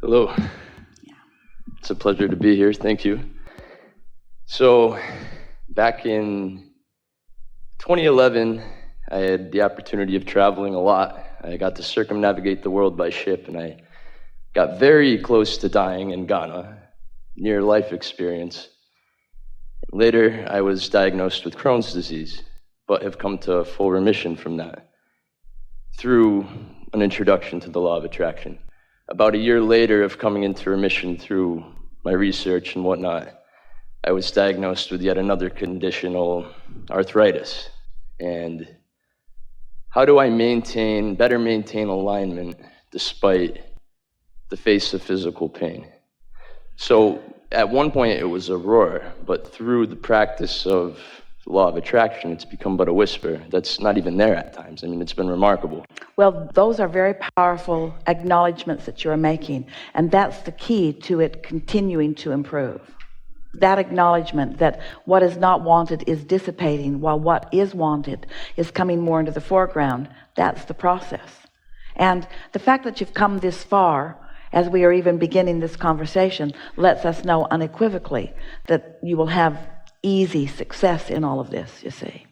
Hello. It's a pleasure to be here. Thank you. So, back in 2011, I had the opportunity of traveling a lot. I got to circumnavigate the world by ship, and I got very close to dying in Ghana, near life experience. Later, I was diagnosed with Crohn's disease, but have come to full remission from that through an introduction to the law of attraction. About a year later of coming into remission through my research and whatnot, I was diagnosed with yet another conditional arthritis. And how do I better maintain alignment despite the face of physical pain? So at one point it was a roar, but through the practice of the law of attraction, it's become but a whisper that's not even there at times. I mean, it's been remarkable. Well, those are very powerful acknowledgments that you're making, and that's the key to it continuing to improve. That acknowledgement that what is not wanted is dissipating while what is wanted is coming more into the foreground, that's the process. And the fact that you've come this far, as we are even beginning this conversation, lets us know unequivocally that you will have easy success in all of this, you see.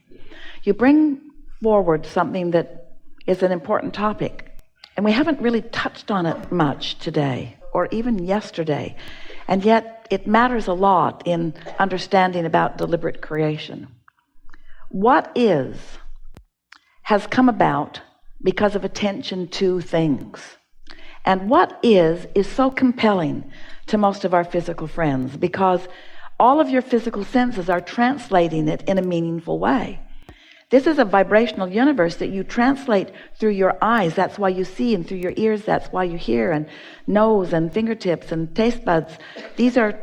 You bring forward something that is an important topic, and we haven't really touched on it much today or even yesterday, and yet it matters a lot in understanding about deliberate creation. What has come about because of attention to things, and what is so compelling to most of our physical friends, because all of your physical senses are translating it in a meaningful way. This is a vibrational universe that you translate through your eyes. That's why you see, and through your ears, that's why you hear, and nose and fingertips and taste buds. These are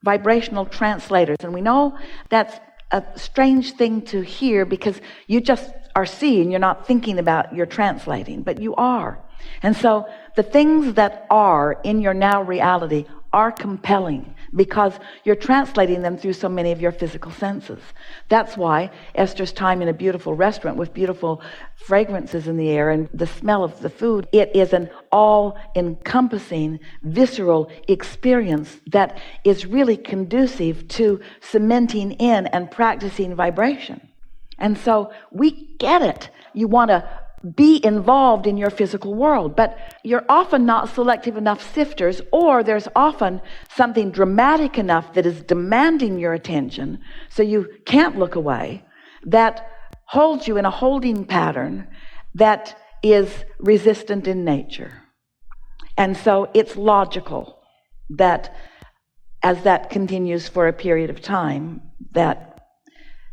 vibrational translators. And we know that's a strange thing to hear because you just are seeing, you're not thinking about you're translating, but you are. And so the things that are in your now reality are compelling because you're translating them through so many of your physical senses. That's why Esther's time in a beautiful restaurant with beautiful fragrances in the air and the smell of the food, it is an all-encompassing, visceral experience that is really conducive to cementing in and practicing vibration. And so we get it. You want to be involved in your physical world, but you're often not selective enough sifters, or there's often something dramatic enough that is demanding your attention so you can't look away, that holds you in a holding pattern that is resistant in nature. And so it's logical that as that continues for a period of time, that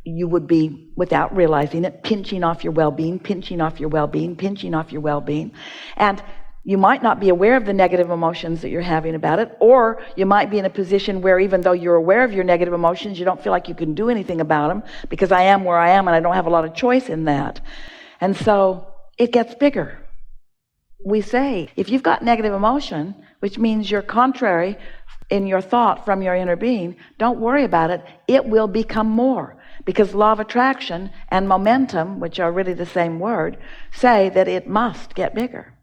you would be, without realizing it, pinching off your well-being, pinching off your well-being, pinching off your well-being. And you might not be aware of the negative emotions that you're having about it, or you might be in a position where even though you're aware of your negative emotions, you don't feel like you can do anything about them because I am where I am and I don't have a lot of choice in that. And so it gets bigger. We say, if you've got negative emotion, which means you're contrary in your thought from your inner being, don't worry about it. It will become more. Because law of attraction and momentum, which are really the same word, say that it must get bigger.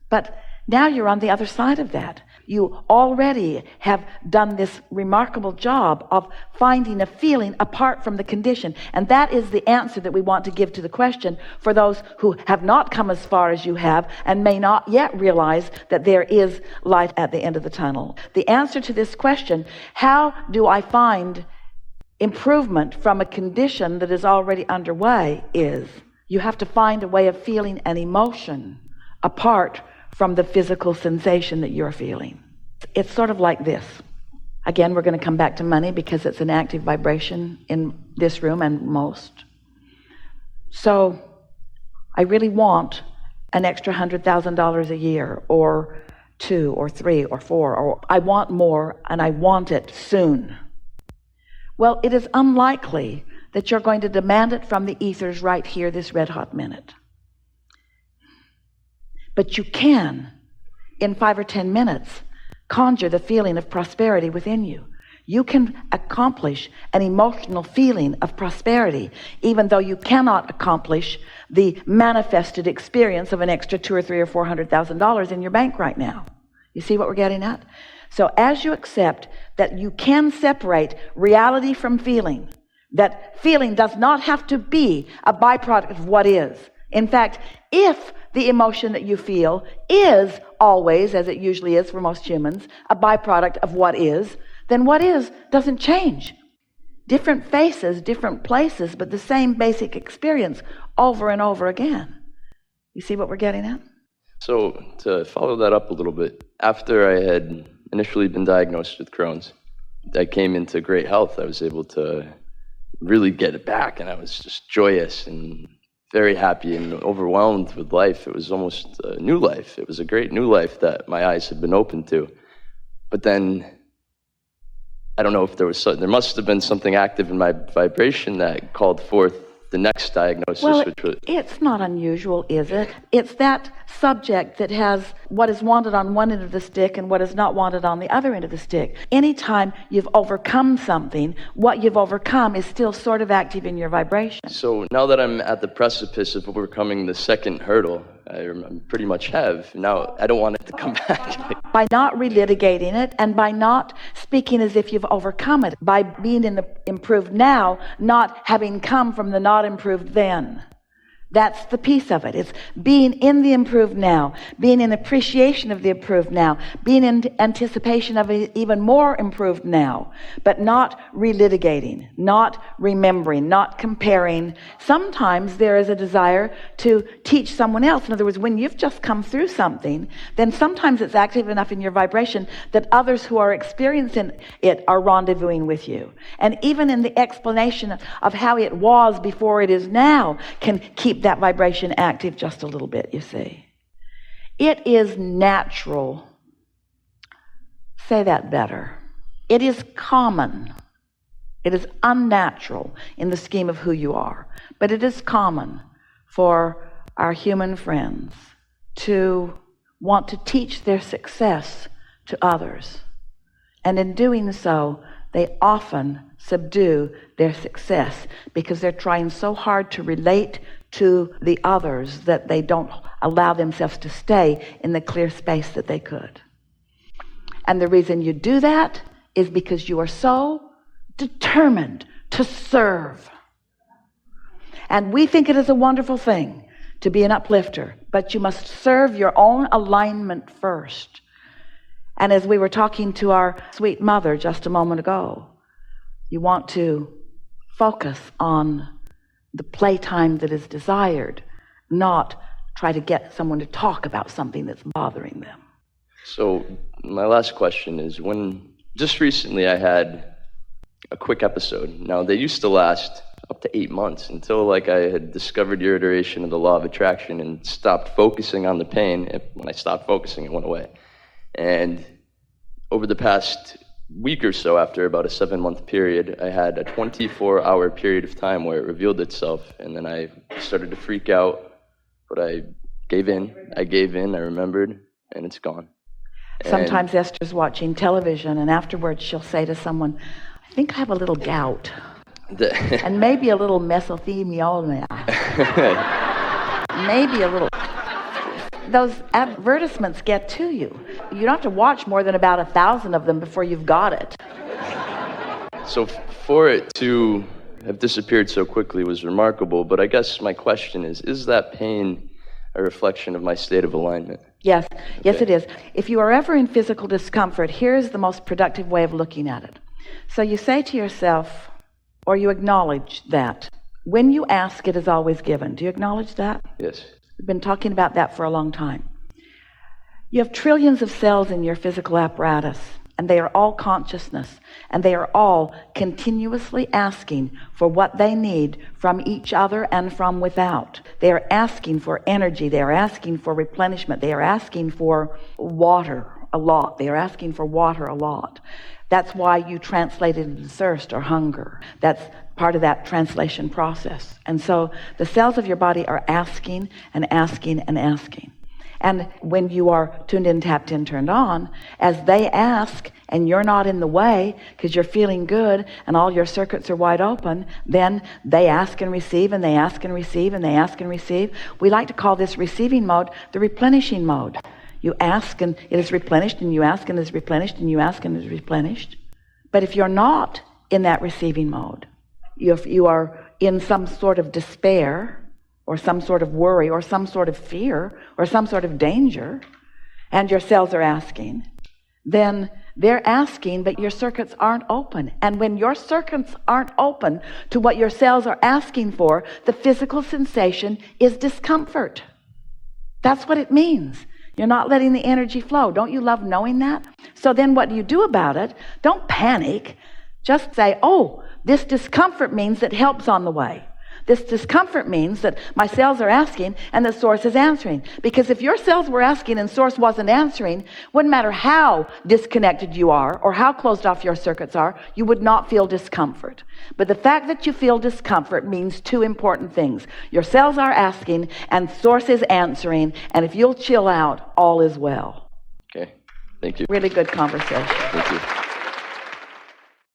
But now you're on the other side of that. You already have done this remarkable job of finding a feeling apart from the condition. And that is the answer that we want to give to the question for those who have not come as far as you have and may not yet realize that there is light at the end of the tunnel. The answer to this question, how do I find improvement from a condition that is already underway, is you have to find a way of feeling an emotion apart from the physical sensation that you're feeling. It's sort of like this. Again, we're going to come back to money because it's an active vibration in this room and most. So I really want an extra $100,000 a year, or 2 or 3 or 4, or I want more and I want it soon. Well, it is unlikely that you're going to demand it from the ethers right here this red hot minute. But you can, in 5 or 10 minutes, conjure the feeling of prosperity within you. You can accomplish an emotional feeling of prosperity, even though you cannot accomplish the manifested experience of an extra $200,000 or $300,000 or $400,000 in your bank right now. You see what we're getting at? So as you accept that you can separate reality from feeling, that feeling does not have to be a byproduct of what is. In fact, if the emotion that you feel is always, as it usually is for most humans, a byproduct of what is, then what is doesn't change. Different faces, different places, but the same basic experience over and over again. You see what we're getting at? So to follow that up a little bit, after I had initially been diagnosed with Crohn's, I came into great health. I was able to really get it back, and I was just joyous and very happy and overwhelmed with life. It was almost a new life. It was a great new life that my eyes had been open to. But then, I don't know if there must have been something active in my vibration that called forth the next diagnosis. Well, it's not unusual, is it? It's that subject that has what is wanted on one end of the stick and what is not wanted on the other end of the stick. Anytime you've overcome something, what you've overcome is still sort of active in your vibration. So now that I'm at the precipice of overcoming the second hurdle, I pretty much have. Now, I don't want it to come back. By not relitigating it and by not speaking as if you've overcome it, by being in the improved now, not having come from the not improved then. That's the piece of it. It's being in the improved now, being in appreciation of the improved now, being in anticipation of an even more improved now, but not relitigating, not remembering, not comparing. Sometimes there is a desire to teach someone else. In other words, when you've just come through something, then sometimes it's active enough in your vibration that others who are experiencing it are rendezvousing with you. And even in the explanation of how it was before it is now can keep that vibration active just a little bit, you see. It is natural. Say that better. It is common. It is unnatural in the scheme of who you are. But it is common for our human friends to want to teach their success to others. And in doing so, they often subdue their success because they're trying so hard to relate to the others that they don't allow themselves to stay in the clear space that they could. And the reason you do that is because you are so determined to serve. And we think it is a wonderful thing to be an uplifter, but you must serve your own alignment first. And as we were talking to our sweet mother just a moment ago, you want to focus on the playtime that is desired, not try to get someone to talk about something that's bothering them. So my last question is, when just recently I had a quick episode. Now, they used to last up to 8 months until I had discovered your iteration of the law of attraction and stopped focusing on the pain. When I stopped focusing, it went away. And over the past week or so, after about a 7-month period, I had a 24-hour period of time where it revealed itself, and then I started to freak out, but I gave in, I remembered, and it's gone. Sometimes Esther's watching television, and afterwards she'll say to someone, I think I have a little gout, and maybe a little mesothelioma, maybe a little. Those advertisements get to you. You don't have to watch more than about 1,000 of them before you've got it. So for it to have disappeared so quickly was remarkable, but I guess my question is that pain a reflection of my state of alignment? Yes, yes it is. If you are ever in physical discomfort, here's the most productive way of looking at it. So you say to yourself, or you acknowledge that, when you ask, it is always given. Do you acknowledge that? Yes. We've been talking about that for a long time. You have trillions of cells in your physical apparatus, and they are all consciousness, and they are all continuously asking for what they need from each other and from without. They are asking for energy. They are asking for replenishment. They are asking for water a lot. They are asking for water a lot. That's why you translate it into thirst or hunger. That's part of that translation process. And so the cells of your body are asking and asking and asking. And when you are tuned in, tapped in, turned on, as they ask and you're not in the way because you're feeling good and all your circuits are wide open, then they ask and receive and they ask and receive and they ask and receive. We like to call this receiving mode the replenishing mode. You ask and it is replenished, and you ask and it is replenished, and you ask and it is replenished. But if you're not in that receiving mode, if you are in some sort of despair or some sort of worry or some sort of fear or some sort of danger, and your cells are asking, then they're asking, but your circuits aren't open. And when your circuits aren't open to what your cells are asking for, the physical sensation is discomfort. That's what it means. You're not letting the energy flow. Don't you love knowing that? So then what do you do about it? Don't panic. Just say, oh, this discomfort means that help's on the way. This discomfort means that my cells are asking and the source is answering. Because if your cells were asking and source wasn't answering, wouldn't matter how disconnected you are or how closed off your circuits are, you would not feel discomfort. But the fact that you feel discomfort means two important things. Your cells are asking and source is answering. And if you'll chill out, all is well. Okay. Thank you. Really good conversation. Thank you.